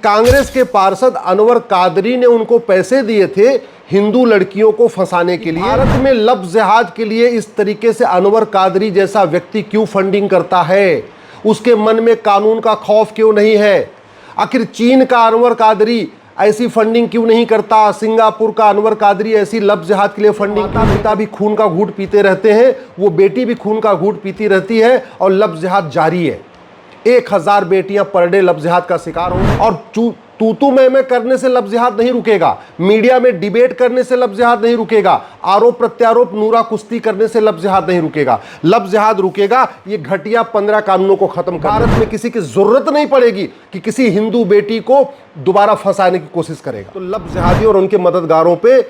कांग्रेस के पार्षद अनवर कादरी ने उनको पैसे दिए थे हिंदू लड़कियों को फंसाने के लिए। भारत में लफ्ज़ जिहाद के लिए इस तरीके से अनवर कादरी जैसा व्यक्ति क्यों फंडिंग करता है? उसके मन में कानून का खौफ क्यों नहीं है? आखिर चीन का अनवर कादरी ऐसी फंडिंग क्यों नहीं करता? सिंगापुर का अनवर कादरी ऐसी लफ्ज़ जिहाद के लिए फंडिंग? पिता भी खून का घूंट पीते रहते हैं, वो बेटी भी खून का घूंट पीती रहती है और लफ्ज़ जिहाद जारी है। 1000 बेटियां पर डे लफ्ज़ जिहाद का शिकार हो और तू मैं करने से लफ्ज़ जिहाद नहीं रुकेगा। मीडिया में डिबेट करने से लफ्ज़ जिहाद नहीं रुकेगा। आरोप प्रत्यारोप नूरा कुश्ती करने से लफ्ज़ जिहाद नहीं रुकेगा। लफ्ज़ जिहाद रुकेगा ये घटिया 15 कानूनों को खत्म कर। भारत में किसी की जरूरत नहीं पड़ेगी कि किसी हिंदू बेटी को दोबारा फंसाने की कोशिश करेगा। तो लफ्ज़ जिहादी और उनके मददगारों पे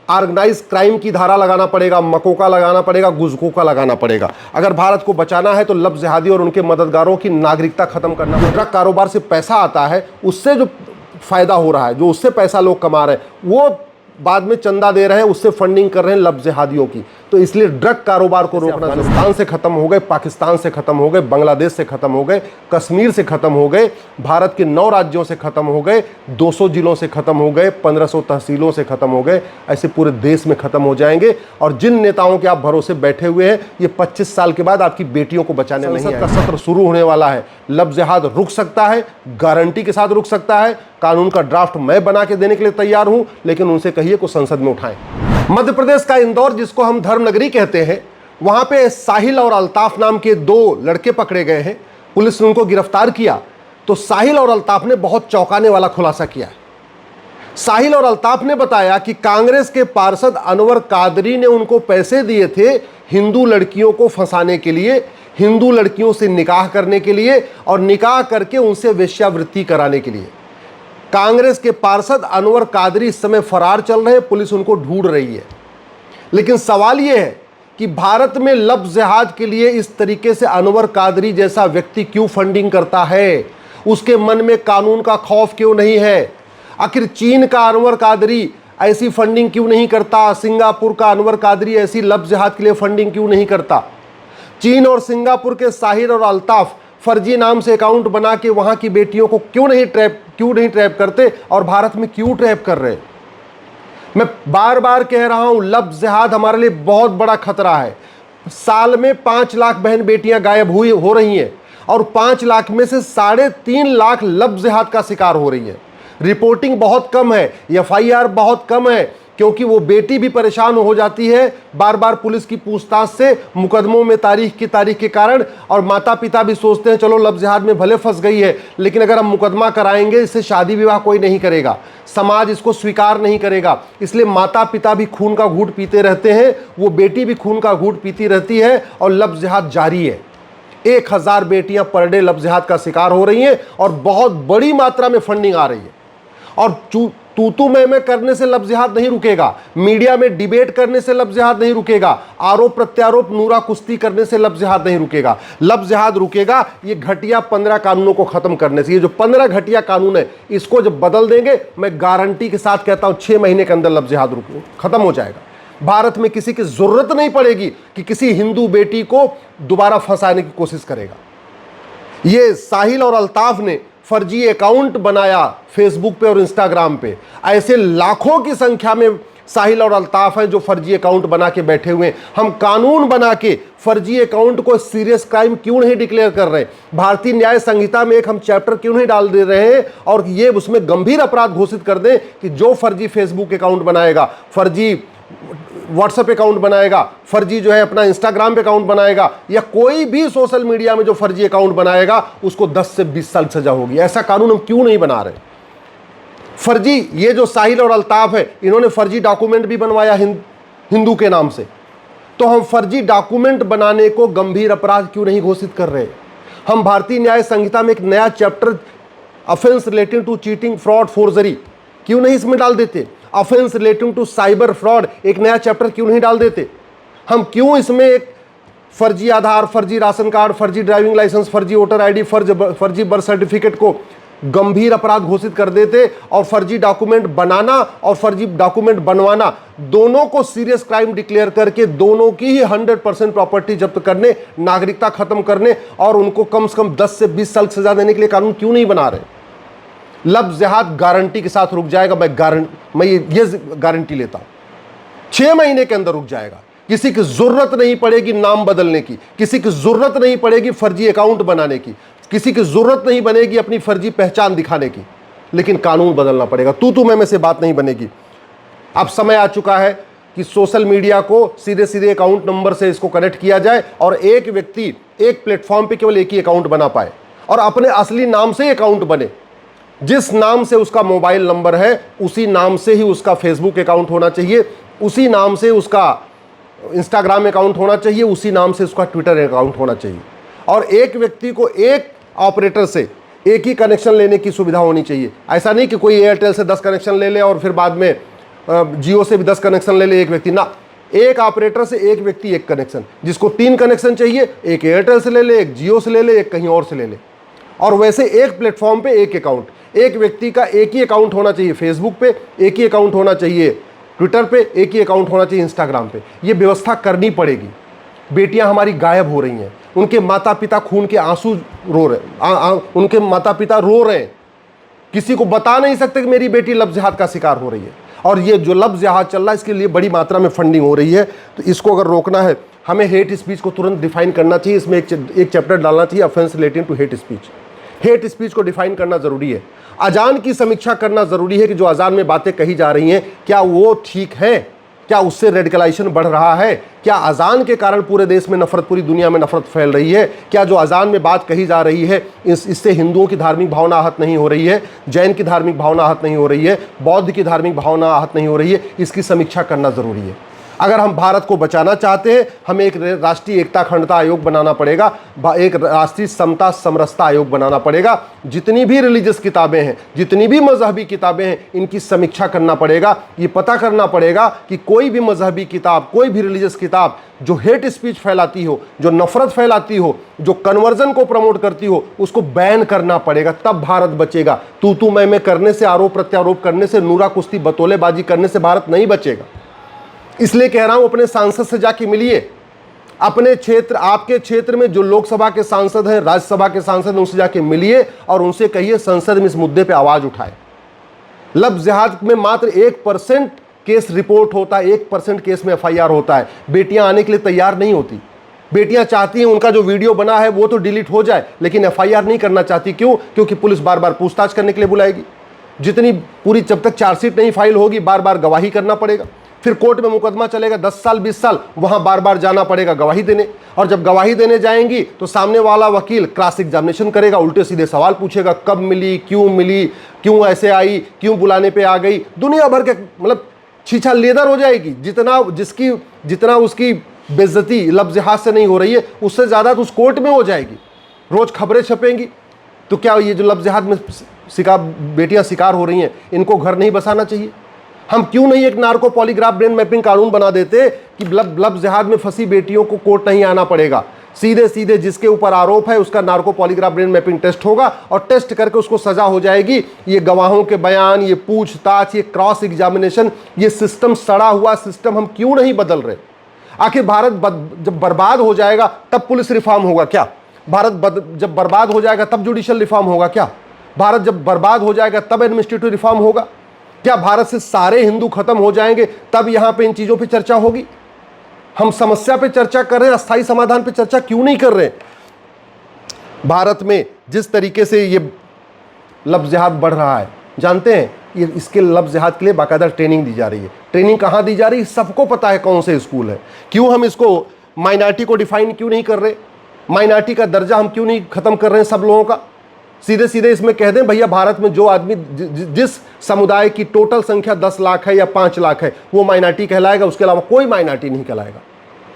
ऑर्गेनाइज क्राइम की धारा लगाना पड़ेगा, मकोका लगाना पड़ेगा, गुजकोका लगाना पड़ेगा। अगर भारत को बचाना है तो लफ्ज़ जिहादी और उनके मददगारों की नागरिकता खत्म करना। जो ड्रग कारोबार से पैसा आता है, उससे जो फायदा हो रहा है, जो उससे पैसा लोग कमा रहे हैं, वो बाद में चंदा दे रहे हैं, उससे फंडिंग कर रहे हैं लफ्ज़ जिहादियों की। तो इसलिए ड्रग कारोबार को रोकना। अफगानिस्तान से खत्म हो गए, पाकिस्तान से खत्म हो गए, बांग्लादेश से खत्म हो गए, कश्मीर से खत्म हो गए, भारत के 9 राज्यों से खत्म हो गए, 200 जिलों से खत्म हो गए, 1500 तहसीलों से खत्म हो गए। ऐसे पूरे देश में खत्म हो जाएंगे। और जिन नेताओं के आप भरोसे बैठे हुए हैं, ये 25 साल के बाद आपकी बेटियों को बचाने नहीं आएंगे। संसद का सत्र शुरू होने वाला है। लफ्ज़ जिहाद रुक सकता है, गारंटी के साथ रुक सकता है। कानून का ड्राफ्ट मैं बना के देने के लिए तैयार हूं, लेकिन उनसे कहिए को संसद में उठाएं। मध्य प्रदेश का इंदौर, जिसको हम धर्मनगरी कहते हैं, वहां पे साहिल और अल्ताफ नाम के 2 लड़के पकड़े गए हैं। पुलिस ने उनको गिरफ्तार किया तो साहिल और अल्ताफ ने बहुत चौंकाने वाला खुलासा किया है। साहिल और अल्ताफ ने बताया कि कांग्रेस के पार्षद अनवर कादरी ने उनको पैसे दिए थे हिंदू लड़कियों को फंसाने के लिए, हिंदू लड़कियों से निकाह करने के लिए और निकाह करके उनसे वेश्यावृत्ति कराने के लिए। कांग्रेस के पार्षद अनवर कादरी इस समय फरार चल रहे हैं, पुलिस उनको ढूंढ रही है। लेकिन सवाल यह है कि भारत में लफ्ज़ जिहाद के लिए इस तरीके से अनवर कादरी जैसा व्यक्ति क्यों फंडिंग करता है? उसके मन में कानून का खौफ क्यों नहीं है? आखिर चीन का अनवर कादरी ऐसी फंडिंग क्यों नहीं करता? सिंगापुर का अनवर कादरी ऐसी लफ्ज़ जिहाद के लिए फंडिंग क्यों नहीं करता? चीन और सिंगापुर के साहिल और अल्ताफ फर्जी नाम से अकाउंट बना के वहां की बेटियों को क्यों नहीं ट्रैप करते और भारत में क्यों ट्रैप कर रहे? मैं बार बार कह रहा हूं, लफ्ज़ जिहाद हमारे लिए बहुत बड़ा खतरा है। साल में 5 लाख बहन बेटियां गायब हो रही हैं और 5 लाख में से 3.5 लाख लफ्ज़ जिहाद का शिकार हो रही है। रिपोर्टिंग बहुत कम है, FIR बहुत कम है, क्योंकि वो बेटी भी परेशान हो जाती है बार बार पुलिस की पूछताछ से, मुकदमों में तारीख के कारण। और माता पिता भी सोचते हैं चलो लफ्ज़ जिहाद में भले फंस गई है, लेकिन अगर हम मुकदमा कराएंगे इससे शादी विवाह कोई नहीं करेगा, समाज इसको स्वीकार नहीं करेगा। इसलिए माता पिता भी खून का घूंट पीते रहते हैं, वो बेटी भी खून का घूंट पीती रहती है और लफ्ज़ जिहाद जारी है। 1000 बेटियां पर डे लफ्ज़ जिहाद का शिकार हो रही हैं और बहुत बड़ी मात्रा में फंडिंग आ रही है। और तू मैं करने से लफ्ज़ जिहाद नहीं रुकेगा। मीडिया में डिबेट करने से लफ्ज़ जिहाद नहीं रुकेगा। आरोप प्रत्यारोप नूरा कुश्ती करने से लफ्ज़ जिहाद नहीं रुकेगा। लफ्ज़ जिहाद रुकेगा ये घटिया 15 कानूनों को खत्म करने से। ये जो 15 घटिया कानून है, इसको जब बदल देंगे, मैं गारंटी के साथ कहता हूं 6 महीने के अंदर लफ्ज़ जिहाद खत्म हो जाएगा। भारत में किसी की जरूरत नहीं पड़ेगी कि किसी हिंदू बेटी को दोबारा फंसाने की कोशिश करेगा। ये साहिल और अल्ताफ ने फर्जी अकाउंट बनाया फेसबुक पे और इंस्टाग्राम पे। ऐसे लाखों की संख्या में साहिल और अल्ताफ हैं जो फर्जी अकाउंट बना के बैठे हुए हैं। हम कानून बना के फर्जी अकाउंट को सीरियस क्राइम क्यों नहीं डिक्लेयर कर रहे? भारतीय न्याय संहिता में एक हम चैप्टर क्यों नहीं डाल दे रहे हैं और ये उसमें गंभीर अपराध घोषित कर दें कि जो फर्जी फेसबुक अकाउंट बनाएगा, फर्जी व्हाट्सएप अकाउंट बनाएगा, फर्जी जो है अपना इंस्टाग्राम पे अकाउंट बनाएगा, या कोई भी सोशल मीडिया में जो फर्जी अकाउंट बनाएगा, उसको 10 से 20 साल सजा होगी। ऐसा कानून हम क्यों नहीं बना रहे? फर्जी, ये जो साहिल और अल्ताफ है, इन्होंने फर्जी डॉक्यूमेंट भी बनवाया हिंदू के नाम से। तो हम फर्जी डॉक्यूमेंट बनाने को गंभीर अपराध क्यों नहीं घोषित कर रहे? हम भारतीय न्याय संहिता में एक नया chapter offence relating to cheating, fraud, forgery क्यों नहीं इसमें डाल देते? Offence relating to cyber fraud एक नया चैप्टर क्यों नहीं डाल देते? हम क्यों इसमें एक फर्जी आधार, फर्जी राशन कार्ड, फर्जी ड्राइविंग लाइसेंस, फर्जी वोटर आईडी, फर्जी बर्थ सर्टिफिकेट को गंभीर अपराध घोषित कर देते और फर्जी डॉक्यूमेंट बनाना और फर्जी डॉक्यूमेंट बनवाना दोनों को सीरियस क्राइम डिक्लेयर करके दोनों की ही 100% प्रॉपर्टी जब्त करने, नागरिकता खत्म करने और उनको कम से कम 10 से 20 साल सजा देने के लिए कानून क्यों नहीं बना रहे? लफ्ज़ जिहाद गारंटी के साथ रुक जाएगा। मैं ये गारंटी लेता हूं, 6 महीने के अंदर रुक जाएगा। किसी की जरूरत नहीं पड़ेगी नाम बदलने की, किसी की जरूरत नहीं पड़ेगी फर्जी अकाउंट बनाने की, किसी की जरूरत नहीं बनेगी अपनी फर्जी पहचान दिखाने की, लेकिन कानून बदलना पड़ेगा। तू मैं से बात नहीं बनेगी। अब समय आ चुका है कि सोशल मीडिया को सीधे सीधे अकाउंट नंबर से इसको कनेक्ट किया जाए और एक व्यक्ति एक प्लेटफॉर्म पे केवल एक ही अकाउंट बना पाए और अपने असली नाम से ही अकाउंट बने। जिस नाम से उसका मोबाइल नंबर है उसी नाम से ही उसका फेसबुक अकाउंट होना चाहिए, उसी नाम से उसका इंस्टाग्राम अकाउंट होना चाहिए, उसी नाम से उसका ट्विटर अकाउंट होना चाहिए। और एक व्यक्ति को एक ऑपरेटर से एक ही कनेक्शन लेने की सुविधा होनी चाहिए। ऐसा नहीं कि कोई एयरटेल से 10 कनेक्शन ले ले और फिर बाद में जियो से भी 10 कनेक्शन ले ले एक व्यक्ति ना। एक ऑपरेटर से एक व्यक्ति एक कनेक्शन। जिसको 3 कनेक्शन चाहिए एक एयरटेल से ले ले, एक जियो से ले ले, एक कहीं और से ले ले। और वैसे एक प्लेटफॉर्म पे एक अकाउंट। एक व्यक्ति का एक ही अकाउंट होना चाहिए फेसबुक पे, एक ही अकाउंट होना चाहिए ट्विटर पे, एक ही अकाउंट होना चाहिए इंस्टाग्राम पे। ये व्यवस्था करनी पड़ेगी। बेटियां हमारी गायब हो रही हैं, उनके माता पिता खून के आंसू रो रहे, उनके माता पिता रो रहे हैं, किसी को बता नहीं सकते कि मेरी बेटी लफ्ज़ जिहाद का शिकार हो रही है। और ये जो लफ्ज़ जिहाद चल रहा है इसके लिए बड़ी मात्रा में फंडिंग हो रही है। तो इसको अगर रोकना है हमें हेट स्पीच को तुरंत डिफाइन करना चाहिए। इसमें एक चैप्टर डालना चाहिए offence relating to hate speech. Hate speech को डिफाइन करना जरूरी है। अजान की समीक्षा करना जरूरी है कि जो अजान में बातें कही जा रही हैं क्या वो ठीक है, क्या उससे रेडिकलाइजेशन बढ़ रहा है, क्या अजान के कारण पूरे देश में नफरत, पूरी दुनिया में नफरत फैल रही है, क्या जो अजान में बात कही जा रही है इससे हिंदुओं की धार्मिक भावना आहत नहीं हो रही है, जैन की धार्मिक भावना आहत नहीं हो रही है, बौद्ध की धार्मिक भावना आहत नहीं हो रही है। इसकी समीक्षा करना जरूरी है। अगर हम भारत को बचाना चाहते हैं हमें एक राष्ट्रीय एकता अखंडता आयोग बनाना पड़ेगा, एक राष्ट्रीय समता समरसता आयोग बनाना पड़ेगा। जितनी भी रिलीजियस किताबें हैं, जितनी भी मजहबी किताबें हैं, इनकी समीक्षा करना पड़ेगा। ये पता करना पड़ेगा कि कोई भी मजहबी किताब, कोई भी रिलीजियस किताब जो हेट स्पीच फैलाती हो, जो नफरत फैलाती हो, जो कन्वर्जन को प्रमोट करती हो, उसको बैन करना पड़ेगा। तब भारत बचेगा। तू मैं करने से, आरोप प्रत्यारोप करने से, नूरा कुश्ती बतौलेबाजी करने से भारत नहीं बचेगा। इसलिए कह रहा हूं अपने सांसद से जाके मिलिए। अपने क्षेत्र, आपके क्षेत्र में जो लोकसभा के सांसद हैं, राज्यसभा के सांसद हैं, उनसे जाके मिलिए और उनसे कहिए संसद में इस मुद्दे पे आवाज उठाए। लफ्ज़ जिहाद में मात्र 1% केस रिपोर्ट होता है, 1% केस में FIR होता है। बेटियां आने के लिए तैयार नहीं होती। बेटियां चाहती हैं उनका जो वीडियो बना है वो तो डिलीट हो जाए, लेकिन FIR नहीं करना चाहती। क्यों? क्योंकि पुलिस बार बार पूछताछ करने के लिए बुलाएगी। जितनी पूरी, जब तक चार्जशीट नहीं फाइल होगी बार बार गवाही करना पड़ेगा। फिर कोर्ट में मुकदमा चलेगा 10 साल 20 साल, वहां बार बार जाना पड़ेगा गवाही देने। और जब गवाही देने जाएंगी तो सामने वाला वकील क्रॉस एग्जामिनेशन करेगा, उल्टे सीधे सवाल पूछेगा, कब मिली, क्यों ऐसे आई, क्यों बुलाने पे आ गई। दुनिया भर के मतलब छीछा लेदर हो जाएगी। जितना उसकी बेइज्जती लफ्ज़ जिहाद से नहीं हो रही है, उससे ज़्यादा तो उस कोर्ट में हो जाएगी। रोज़ खबरें छपेंगी। तो क्या ये जो लफ्ज़ जिहाद में बेटियां शिकार हो रही हैं, इनको घर नहीं बसाना चाहिए? हम क्यों नहीं एक नार्को पॉलीग्राफ ब्रेन मैपिंग कानून बना देते कि लफ्ज़ जिहाद में फंसी बेटियों को कोर्ट नहीं आना पड़ेगा। सीधे सीधे जिसके ऊपर आरोप है उसका narco polygraph brain mapping test होगा और टेस्ट करके उसको सजा हो जाएगी। ये गवाहों के बयान, ये पूछताछ, ये क्रॉस एग्जामिनेशन, ये सिस्टम, सड़ा हुआ सिस्टम हम क्यों नहीं बदल रहे? आखिर भारत जब बर्बाद हो जाएगा तब पुलिस रिफॉर्म होगा क्या? भारत जब बर्बाद हो जाएगा तब जुडिशियल रिफॉर्म होगा क्या? भारत जब बर्बाद हो जाएगा तब एडमिनिस्ट्रेटिव रिफॉर्म होगा क्या? भारत से सारे हिंदू खत्म हो जाएंगे तब यहां पे इन चीजों पे चर्चा होगी? हम समस्या पे चर्चा कर रहे हैं, अस्थायी समाधान पे चर्चा क्यों नहीं कर रहे? भारत में जिस तरीके से ये लफ्ज़ जिहाद बढ़ रहा है, जानते हैं ये इसके लफ्ज़ जिहाद के लिए बाकायदा ट्रेनिंग दी जा रही है। ट्रेनिंग कहाँ दी जा रही है? सबको पता है कौन से स्कूल है। क्यों हम इसको माइनॉरिटी को डिफाइन क्यों नहीं कर रहे? माइनॉरिटी का दर्जा हम क्यों नहीं खत्म कर रहे हैं सब लोगों का? सीधे सीधे इसमें कह दें भैया भारत में जो आदमी जिस समुदाय की टोटल संख्या 10 लाख है या 5 लाख है वो माइनॉरिटी कहलाएगा, उसके अलावा कोई माइनॉरिटी नहीं कहलाएगा।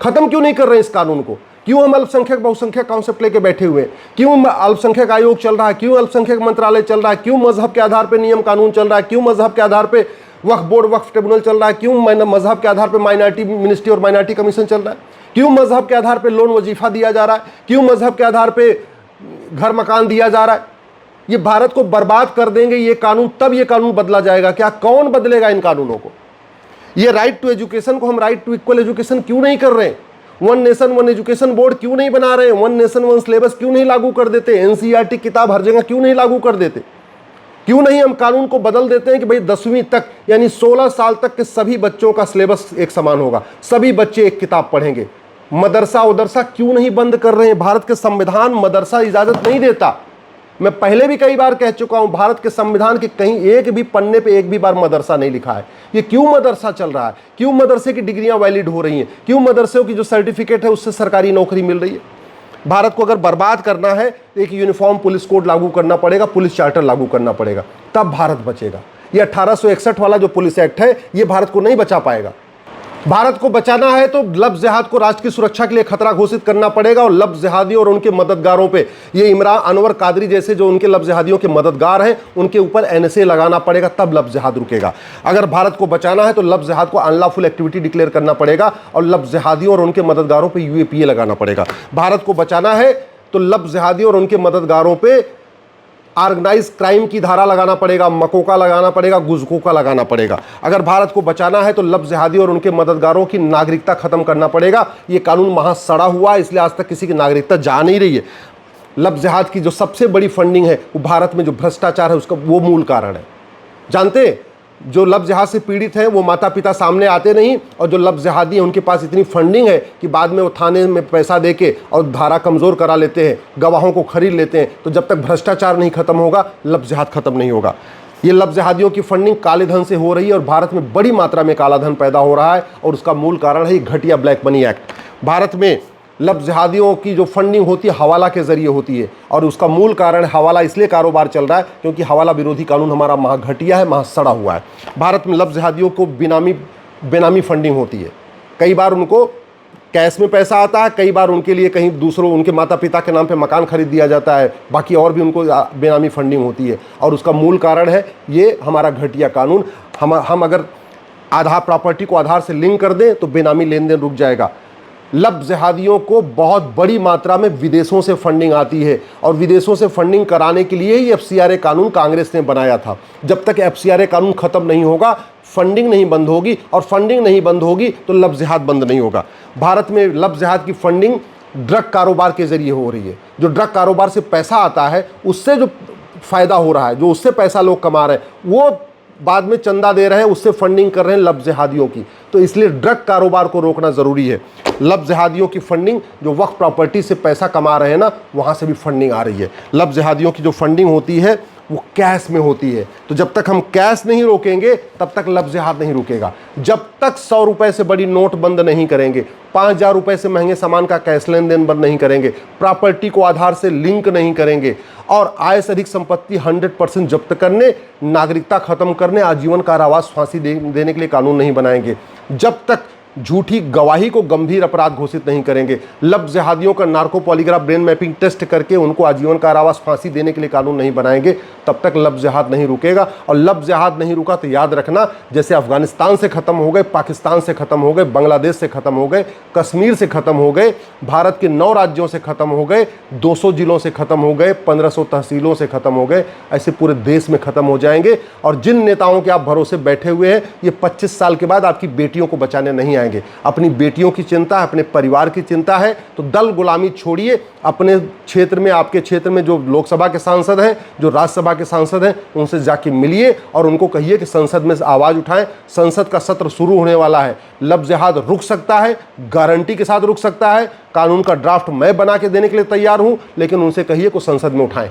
खत्म क्यों नहीं कर रहे हैं इस कानून को? क्यों हम अल्पसंख्यक बहुसंख्यक कॉन्सेप्ट लेके बैठे हुए हैं? क्यों अल्पसंख्यक आयोग चल रहा है? क्यों अल्पसंख्यक मंत्रालय चल रहा है? क्यों मजहब के आधार पर नियम कानून चल रहा है? क्यों मजहब के आधार पर वक्फ बोर्ड, वक्फ ट्रिब्यूनल चल रहा है? क्यों मजहब के आधार पर माइनॉरिटी मिनिस्ट्री और माइनॉरिटी कमीशन चल रहा है? क्यों मजहब के आधार पर लोन वजीफा दिया जा रहा है? क्यों मजहब के आधार पर घर मकान दिया जा रहा है? ये भारत को बर्बाद कर देंगे ये कानून, तब ये कानून बदला जाएगा क्या? कौन बदलेगा इन कानूनों को? ये राइट टू एजुकेशन को हम राइट टू इक्वल एजुकेशन क्यों नहीं कर रहे? One nation one education board क्यों नहीं बना रहे? वन नेशन वन सिलेबस क्यों नहीं लागू कर देते? NCERT किताब हर जगह क्यों नहीं लागू कर देते? क्यों नहीं हम कानून को बदल देते हैं कि भाई 10वीं तक यानी 16 साल तक के सभी बच्चों का सिलेबस एक समान होगा, सभी बच्चे एक किताब पढ़ेंगे। मदरसा उदरसा क्यों नहीं बंद कर रहे हैं? भारत के संविधान मदरसा इजाजत नहीं देता। मैं पहले भी कई बार कह चुका हूं, भारत के संविधान के कहीं एक भी पन्ने पे एक भी बार मदरसा नहीं लिखा है। ये क्यों मदरसा चल रहा है? क्यों मदरसे की डिग्रियां वैलिड हो रही हैं? क्यों मदरसों की जो सर्टिफिकेट है उससे सरकारी नौकरी मिल रही है? भारत को अगर बर्बाद करना है तो एक यूनिफॉर्म पुलिस कोड लागू करना पड़ेगा, पुलिस चार्टर लागू करना पड़ेगा, तब भारत बचेगा। ये 1861 वाला जो पुलिस एक्ट है ये भारत को नहीं बचा पाएगा। भारत को बचाना है तो लफ्ज़ जिहाद को राष्ट्र की सुरक्षा के लिए खतरा घोषित करना पड़ेगा, और लफ्ज़ जिहादियों और उनके मददगारों पे, ये इमरान अनवर कादरी जैसे जो उनके लफ्ज़ जिहादियों के मददगार हैं, उनके ऊपर एनएसए लगाना पड़ेगा, तब लफ्ज़ जिहाद रुकेगा। अगर भारत को बचाना है तो लफ्ज़ जिहाद को अनलॉफुल एक्टिविटी डिक्लेयर करना पड़ेगा और लफ्ज़ जिहादियों और उनके मददगारों पर यूएपीए लगाना पड़ेगा। भारत को बचाना है तो लफ्ज़ जिहादियों और उनके मददगारों पर ऑर्गेनाइज क्राइम की धारा लगाना पड़ेगा, मकोका लगाना पड़ेगा, गुजकोका लगाना पड़ेगा। अगर भारत को बचाना है तो लफ्ज़ जिहादी और उनके मददगारों की नागरिकता खत्म करना पड़ेगा। ये कानून वहाँ सड़ा हुआ है, इसलिए आज तक किसी की नागरिकता जा नहीं रही है। लफ्ज़ जिहाद की जो सबसे बड़ी फंडिंग है वो भारत में जो भ्रष्टाचार है उसका वो मूल कारण है। जानते हैं, जो लफ्ज़ जिहाद से पीड़ित हैं वो माता पिता सामने आते नहीं, और जो लफ्ज़ जिहादी हैं उनके पास इतनी फंडिंग है कि बाद में वो थाने में पैसा देके और धारा कमज़ोर करा लेते हैं, गवाहों को खरीद लेते हैं। तो जब तक भ्रष्टाचार नहीं खत्म होगा लफ्ज़ जिहाद खत्म नहीं होगा। ये लफ्ज़ जिहादियों की फंडिंग काले धन से हो रही है और भारत में बड़ी मात्रा में काला धन पैदा हो रहा है, और उसका मूल कारण है ये घटिया ब्लैक मनी एक्ट। भारत में लफ्ज़ जिहादियों की जो फंडिंग होती है हवाला के ज़रिए होती है, और उसका मूल कारण हवाला इसलिए कारोबार चल रहा है क्योंकि हवाला विरोधी कानून हमारा महा घटिया है, महा सड़ा हुआ है। भारत में लफ्ज़ जिहादियों को बेनामी फंडिंग होती है। कई बार उनको कैश में पैसा आता है, कई बार उनके लिए कहीं दूसरों उनके माता पिता के नाम पे मकान खरीद दिया जाता है, बाकी और भी उनको बेनामी फंडिंग होती है, और उसका मूल कारण है ये हमारा घटिया कानून। हम अगर आधार प्रॉपर्टी को आधार से लिंक कर दें तो बेनामी लेन देन रुक जाएगा। लफ्ज़ जिहादियों को बहुत बड़ी मात्रा में विदेशों से फंडिंग आती है, और विदेशों से फंडिंग कराने के लिए ही एफसीआरए कानून कांग्रेस ने बनाया था। जब तक एफसीआरए कानून ख़त्म नहीं होगा फंडिंग नहीं बंद होगी, और फंडिंग नहीं बंद होगी तो लफ्ज़ जिहाद बंद नहीं होगा। भारत में लफ्ज़ जिहाद की फंडिंग ड्रग कारोबार के ज़रिए हो रही है। जो ड्रग कारोबार से पैसा आता है उससे जो फ़ायदा हो रहा है, जो उससे पैसा लोग कमा रहे हैं, वो बाद में चंदा दे रहे हैं, उससे फंडिंग कर रहे हैं लफ्ज़ जिहादियों की। तो इसलिए ड्रग कारोबार को रोकना ज़रूरी है। लफ्ज़ जिहादियों की फंडिंग जो वक्फ प्रॉपर्टी से पैसा कमा रहे हैं ना, वहाँ से भी फंडिंग आ रही है। लफ्ज़ जिहादियों की जो फंडिंग होती है वो कैश में होती है। तो जब तक हम कैश नहीं रोकेंगे तब तक लफ्ज़ जिहाद नहीं रुकेगा। जब तक 100 रुपये से बड़ी नोट बंद नहीं करेंगे, 5000 रुपये से महंगे सामान का कैश लेन देन बंद नहीं करेंगे, प्रॉपर्टी को आधार से लिंक नहीं करेंगे, और आय से अधिक संपत्ति 100% जब्त करने, नागरिकता खत्म करने, आजीवन कारावास फांसी देने के लिए कानून नहीं बनाएंगे, जब तक झूठी गवाही को गंभीर अपराध घोषित नहीं करेंगे, लफ्ज़ जिहादियों का narco polygraph brain mapping test करके उनको आजीवन कारावास फांसी देने के लिए कानून नहीं बनाएंगे, तब तक लफ्ज़ जिहाद नहीं रुकेगा। और लफ्ज़ जिहाद नहीं रुका तो याद रखना, जैसे अफगानिस्तान से ख़त्म हो गए, पाकिस्तान से ख़त्म हो गए, बांग्लादेश से ख़त्म हो गए, कश्मीर से ख़त्म हो गए, भारत के 9 राज्यों से ख़त्म हो गए, 200 जिलों से ख़त्म हो गए, 1500 तहसीलों से ख़त्म हो गए, ऐसे पूरे देश में ख़त्म हो जाएंगे। और जिन नेताओं के आप भरोसे बैठे हुए हैं, ये 25 साल के बाद आपकी बेटियों को बचाने नहीं आएंगे। अपनी बेटियों की चिंता है, अपने परिवार की चिंता है, तो दल गुलामी छोड़िए। अपने क्षेत्र में, आपके क्षेत्र में जो लोकसभा के सांसद हैं, जो राज्यसभा के सांसद हैं, उनसे जाके मिलिए और उनको कहिए कि संसद में आवाज़ उठाएं। संसद का सत्र शुरू होने वाला है। लफ्ज़ जिहाद रुक सकता है, गारंटी के साथ रुक सकता है। कानून का ड्राफ्ट मैं बना के देने के लिए तैयार हूं, लेकिन उनसे कहिए कि संसद में उठाएं।